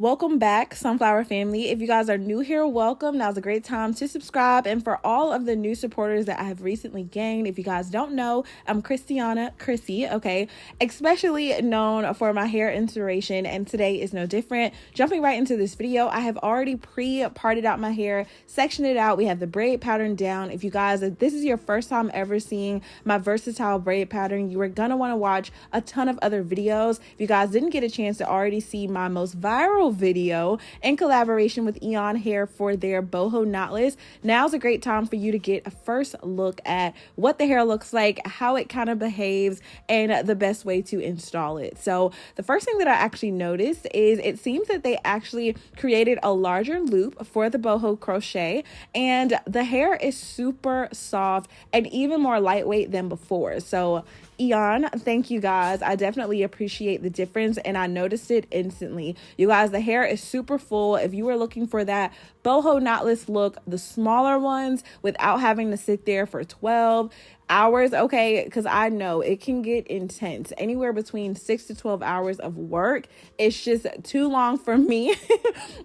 Welcome back, Sunflower family. If you guys are new here, welcome. Now's a great time to subscribe. And for all of the new supporters that I have recently gained, if you guys don't know, I'm Chrissy, okay? Especially known for my hair inspiration, and today is no different. Jumping right into this video, I have already pre-parted out my hair, sectioned it out. We have the braid pattern down. If you guys, if this is your first time ever seeing my versatile braid pattern, you are gonna wanna watch a ton of other videos. If you guys didn't get a chance to already see my most viral video in collaboration with Eayon hair for their boho knotless, now's a great time for you to get a first look at what the hair looks like, how it kind of behaves, and the best way to install it. So the first thing that I actually noticed is it seems that they actually created a larger loop for the boho crochet, and the hair is super soft and even more lightweight than before. So Eayon, thank you guys. I definitely appreciate the difference, and I noticed it instantly. You guys, the hair is super full. If you were looking for that boho knotless look, the smaller ones without having to sit there for 12 hours, okay, because I know it can get intense. Anywhere between 6 to 12 hours of work, it's just too long for me.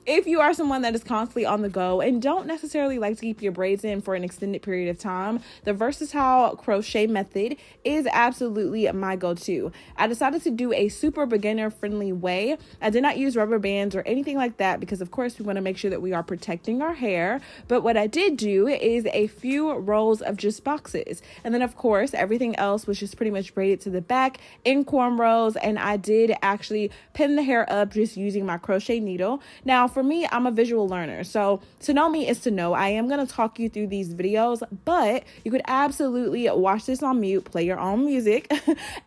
If you are someone that is constantly on the go and don't necessarily like to keep your braids in for an extended period of time, the versatile crochet method is absolutely my go-to. I decided to do a super beginner friendly way. I did not use rubber bands or anything like that because of course we want to make sure that we are protecting our hair. But what I did do is a few rows of just boxes. And then of course, everything else was just pretty much braided to the back in cornrows. And I did actually pin the hair up just using my crochet needle. Now, for me, I'm a visual learner. So to know me is to know. I am going to talk you through these videos, but you could absolutely watch this on mute, play your own music,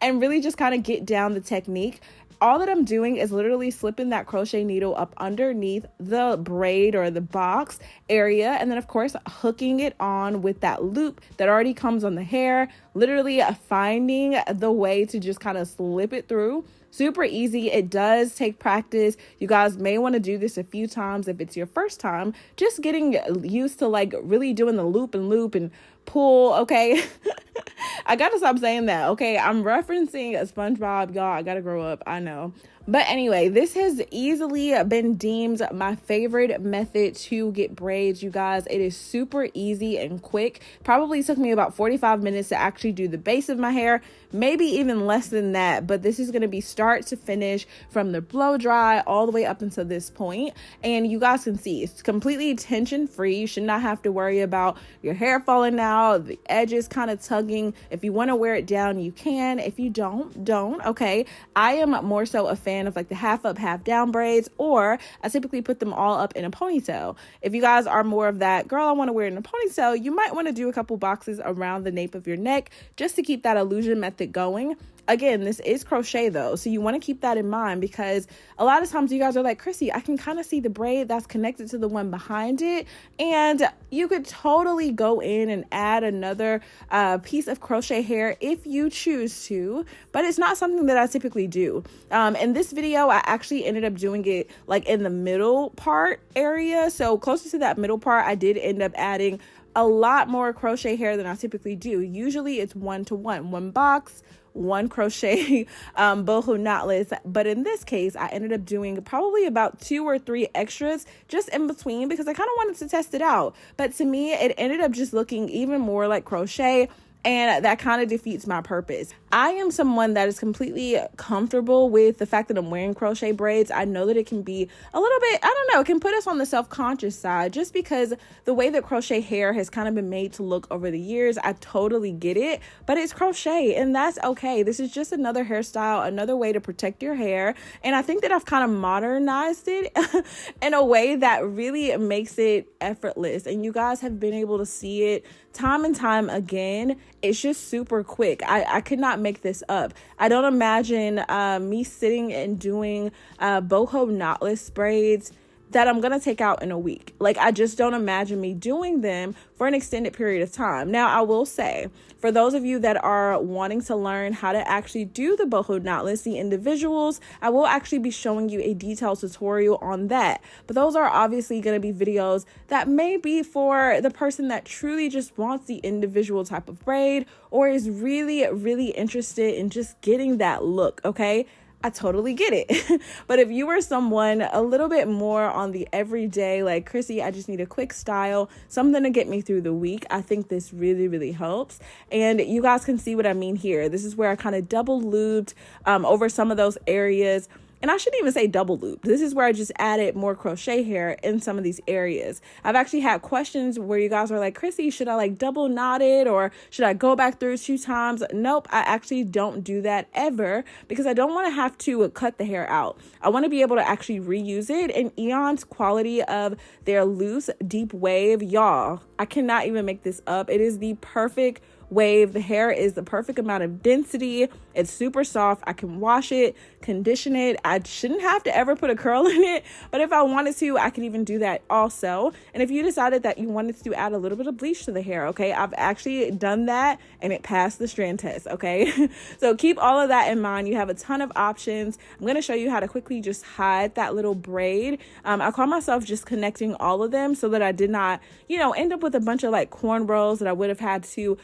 and really just kind of get down the technique. All that I'm doing is literally slipping that crochet needle up underneath the braid or the box area. And then of course, hooking it on with that loop that already comes on the hair, literally finding the way to just kind of slip it through. Super easy. It does take practice. You guys may want to do this a few times if it's your first time, just getting used to like really doing the loop and pull, okay? I gotta stop saying that, okay? I'm referencing SpongeBob, y'all. I gotta grow up, I know. But anyway, this has easily been deemed my favorite method to get braids, you guys. It is super easy and quick. Probably took me about 45 minutes to actually do the base of my hair, maybe even less than that. But this is going to be start to finish from the blow dry all the way up until this point. And you guys can see it's completely tension free. You should not have to worry about your hair falling out, the edges kind of tugging. If you want to wear it down, you can. If you don't, okay? I am more so a fan of like the half up, half down braids, or I typically put them all up in a ponytail. If you guys are more of that, girl, I want to wear it in a ponytail, you might want to do a couple boxes around the nape of your neck just to keep that illusion method going. Again, this is crochet though, so you want to keep that in mind because a lot of times you guys are like, Chrissy, I can kind of see the braid that's connected to the one behind it, and you could totally go in and add another piece of crochet hair if you choose to, but it's not something that I typically do. In this video, I actually ended up doing it like in the middle part area, so closer to that middle part, I did end up adding a lot more crochet hair than I typically do. Usually it's 1-to-1, one box, one crochet boho knotless, but in this case I ended up doing probably about 2 or 3 extras just in between because I kind of wanted to test it out. But to me it ended up just looking even more like crochet, and that kind of defeats my purpose. I am someone that is completely comfortable with the fact that I'm wearing crochet braids. I know that it can be a little bit, I don't know, it can put us on the self-conscious side just because the way that crochet hair has kind of been made to look over the years. I totally get it, but it's crochet and that's okay. This is just another hairstyle, another way to protect your hair. And I think that I've kind of modernized it in a way that really makes it effortless. And you guys have been able to see it time and time again. It's just super quick. I could not make this up. I don't imagine me sitting and doing boho knotless braids that I'm going to take out in a week. Like, I just don't imagine me doing them for an extended period of time. Now, I will say, for those of you that are wanting to learn how to actually do the boho knotless, the individuals, I will actually be showing you a detailed tutorial on that. But those are obviously going to be videos that may be for the person that truly just wants the individual type of braid or is really, really interested in just getting that look, okay? I totally get it. But if you were someone a little bit more on the everyday, like, Chrissy, I just need a quick style, something to get me through the week, I think this really, really helps. And you guys can see what I mean here. This is where I kind of double looped over some of those areas. And I shouldn't even say double loop. This is where I just added more crochet hair in some of these areas. I've actually had questions where you guys are like, Chrissy, should I like double knot it, or should I go back through 2 times? Nope, I actually don't do that ever, because I don't want to have to cut the hair out. I want to be able to actually reuse it. And Eayon's quality of their loose, deep wave, y'all, I cannot even make this up. It is the perfect wave. The hair is the perfect amount of density. It's super soft. I can wash it, condition it. I shouldn't have to ever put a curl in it, but if I wanted to, I could even do that also. And if you decided that you wanted to add a little bit of bleach to the hair, okay, I've actually done that and it passed the strand test, okay? So keep all of that in mind. You have a ton of options. I'm going to show you how to quickly just hide that little braid. I call myself just connecting all of them so that I did not, end up with a bunch of like cornrows that I would have had to,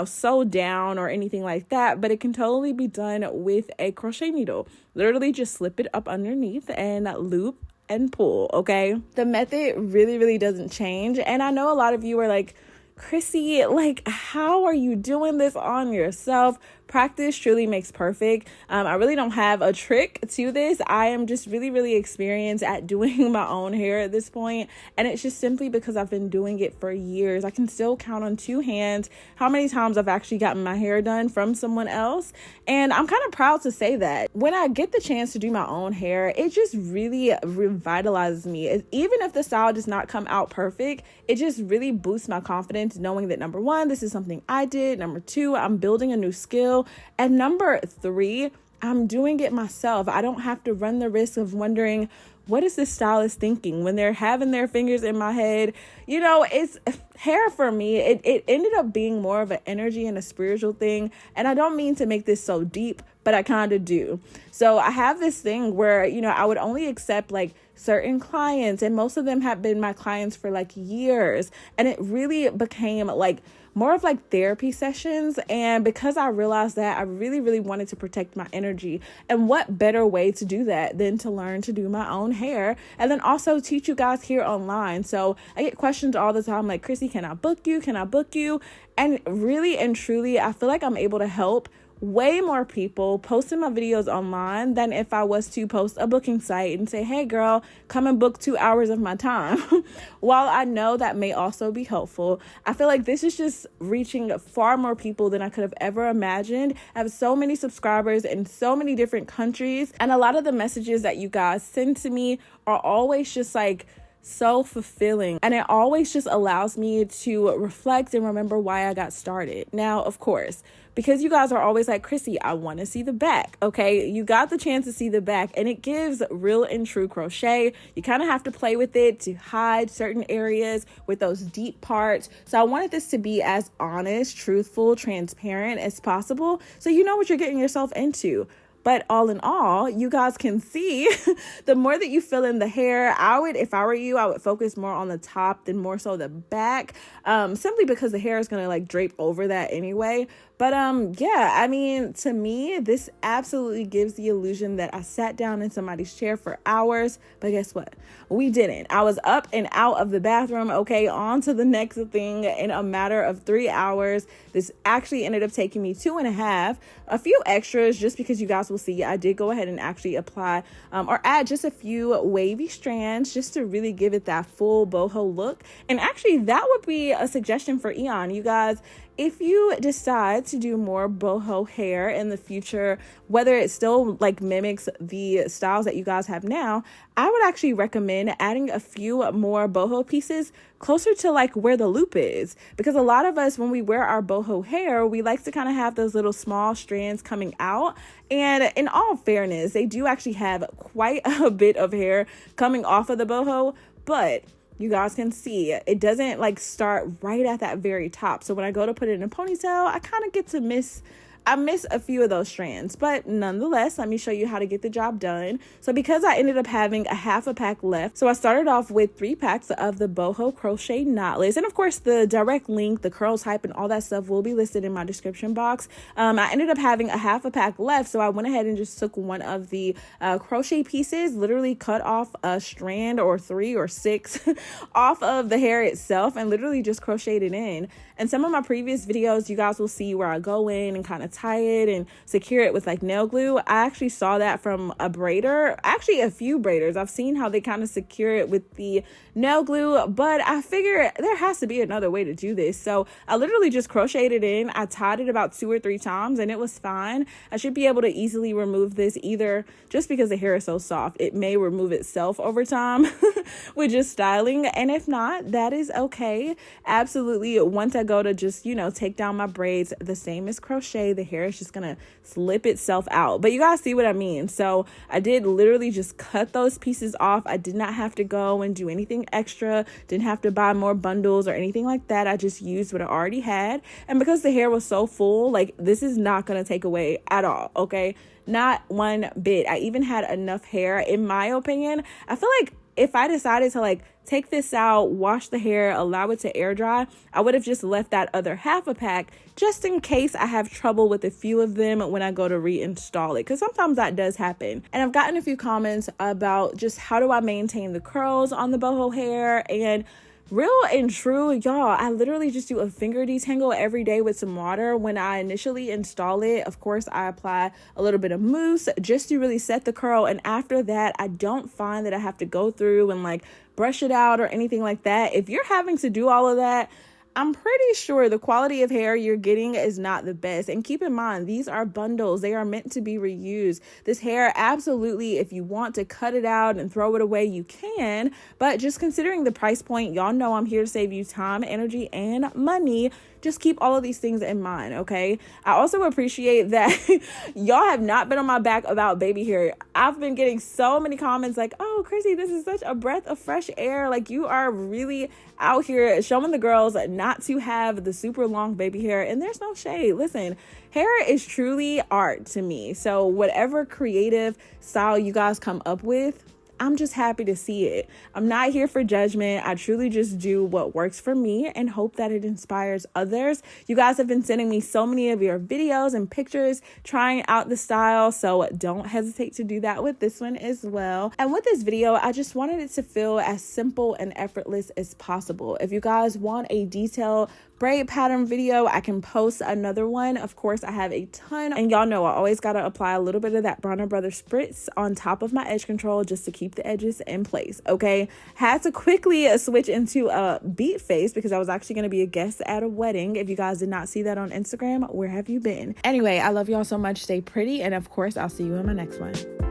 sew down or anything like that. But it can totally be done with a crochet needle. Literally just slip it up underneath and loop and pull, okay? The method really, really doesn't change. And I know a lot of you are like, Chrissy, like, how are you doing this on yourself? Practice truly makes perfect. I really don't have a trick to this. I am just really, really experienced at doing my own hair at this point. And it's just simply because I've been doing it for years. I can still count on 2 hands how many times I've actually gotten my hair done from someone else. And I'm kind of proud to say that. When I get the chance to do my own hair, it just really revitalizes me. Even if the style does not come out perfect, it just really boosts my confidence knowing that, number 1, this is something I did. Number 2, I'm building a new skill. And number 3, I'm doing it myself. I don't have to run the risk of wondering, what is this stylist thinking when they're having their fingers in my head? It's hair for me. It ended up being more of an energy and a spiritual thing. And I don't mean to make this so deep, but I kind of do. So I have this thing where, I would only accept like certain clients, and most of them have been my clients for like years. And it really became like more of like therapy sessions. And because I realized that, I really, really wanted to protect my energy. And what better way to do that than to learn to do my own hair and then also teach you guys here online. So I get questions all the time like, Chrissy, can I book you? Can I book you? And really and truly, I feel like I'm able to help way more people posting my videos online than if I was to post a booking site and say, hey girl, come and book 2 hours of my time. While I know that may also be helpful, I feel like this is just reaching far more people than I could have ever imagined. I have so many subscribers in so many different countries, and a lot of the messages that you guys send to me are always just like so fulfilling, and it always just allows me to reflect and remember why I got started. Now, of course, because you guys are always like, Chrissy, I want to see the back. Okay, you got the chance to see the back, and it gives real and true crochet. You kind of have to play with it to hide certain areas with those deep parts. So I wanted this to be as honest, truthful, transparent as possible, so you know what you're getting yourself into. But all in all, you guys can see the more that you fill in the hair, if I were you, I would focus more on the top than more so the back, simply because the hair is going to like drape over that anyway. But yeah, I mean, to me, this absolutely gives the illusion that I sat down in somebody's chair for hours. But guess what? We didn't. I was up and out of the bathroom, okay, on to the next thing in a matter of 3 hours. This actually ended up taking me 2.5, a few extras, just because you guys will see I did go ahead and actually apply or add just a few wavy strands just to really give it that full boho look. And actually, that would be a suggestion for Eayon. You guys, if you decide to do more boho hair in the future, whether it still like mimics the styles that you guys have now, I would actually recommend adding a few more boho pieces closer to like where the loop is. Because a lot of us, when we wear our boho hair, we like to kind of have those little small strands coming out. And in all fairness, they do actually have quite a bit of hair coming off of the boho, but you guys can see it doesn't like start right at that very top. So when I go to put it in a ponytail, I kind of get to miss I miss a few of those strands, but nonetheless, let me show you how to get the job done. So because I ended up having a half a pack left, so I started off with 3 packs of the Boho crochet knotless, and of course the direct link, the curl type and all that stuff will be listed in my description box. I ended up having a half a pack left, so I went ahead and just took one of the crochet pieces, literally cut off a strand or 3 or 6 off of the hair itself and literally just crocheted it in. And some of my previous videos, you guys will see where I go in and kind of tie it and secure it with like nail glue. I actually saw that from a braider, actually a few braiders. I've seen how they kind of secure it with the nail glue, but I figure there has to be another way to do this. So I literally just crocheted it in. I tied it about 2 or 3 times and it was fine. I should be able to easily remove this, either just because the hair is so soft, it may remove itself over time with just styling. And if not, that is okay. Absolutely. Once I go to just, you know, take down my braids, the same as crochet, the hair is just gonna slip itself out. But you guys see what I mean. So I did literally just cut those pieces off. I did not have to go and do anything extra, didn't have to buy more bundles or anything like that. I just used what I already had. And because the hair was so full, like, this is not gonna take away at all, okay? Not one bit. I even had enough hair, in my opinion. I feel like if I decided to like take this out, wash the hair, allow it to air dry, I would have just left that other half a pack just in case I have trouble with a few of them when I go to reinstall it, because sometimes that does happen. And I've gotten a few comments about just how do I maintain the curls on the boho hair, and real and true, y'all, I literally just do a finger detangle every day with some water. When I initially install it, of course, I apply a little bit of mousse just to really set the curl. And after that, I don't find that I have to go through and like brush it out or anything like that. If you're having to do all of that, I'm pretty sure the quality of hair you're getting is not the best. And keep in mind, these are bundles. They are meant to be reused. This hair, absolutely, if you want to cut it out and throw it away, you can. But just considering the price point, y'all know I'm here to save you time, energy, and money. Just keep all of these things in mind, okay? I also appreciate that y'all have not been on my back about baby hair. I've been getting so many comments like, oh, Chrissy, this is such a breath of fresh air. Like, you are really out here showing the girls not to have the super long baby hair. And there's no shade. Listen, hair is truly art to me. So whatever creative style you guys come up with, I'm just happy to see it. I'm not here for judgment. I truly just do what works for me and hope that it inspires others. You guys have been sending me so many of your videos and pictures trying out the style, so don't hesitate to do that with this one as well. And with this video, I just wanted it to feel as simple and effortless as possible. If you guys want a detailed braid pattern video, I can post another one. Of course, I have a ton, and y'all know I always got to apply a little bit of that Bronner Brothers spritz on top of my edge control just to keep the edges in place, okay? Had to quickly switch into a beat face because I was actually going to be a guest at a wedding. If you guys did not see that on Instagram, where have you been? Anyway, I love y'all so much. Stay pretty, and of course, I'll see you in my next one.